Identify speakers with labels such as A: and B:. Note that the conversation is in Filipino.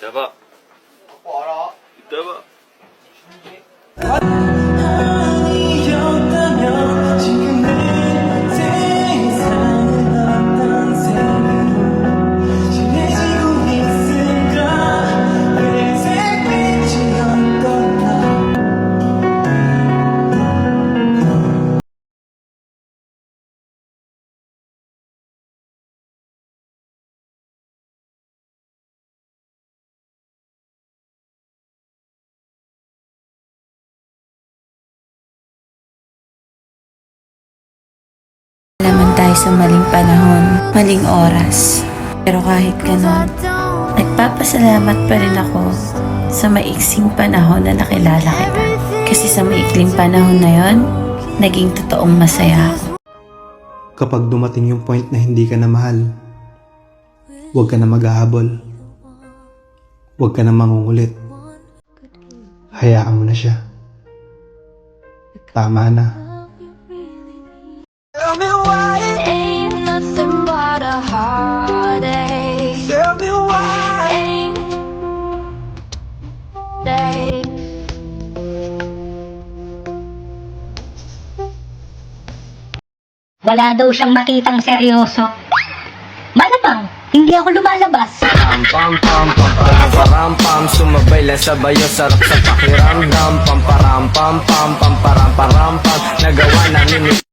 A: Ito po. Ito po.
B: Naman tayo sa maling panahon, maling oras. Pero kahit ganon, nagpapasalamat pa rin ako sa maiksing panahon na nakilala kita. Kasi sa maikling panahon na yon, naging totoong masaya ako.
C: Kapag dumating yung point na hindi ka na mahal, huwag ka na maghahabol. Huwag ka na mangungulit. Hayaan mo na siya. Tama na.
D: Tell me why it ain't nothing but a heartache. Tell me why ain't day.
E: Wala daw siyang makitang seryoso. Malamang, hindi ako lumalabas.
F: Pam pam pam pam param pam sumabay lang sa bayo, sarap sa pakiramdam. Pam param pam pam pam param param pam nagawa namin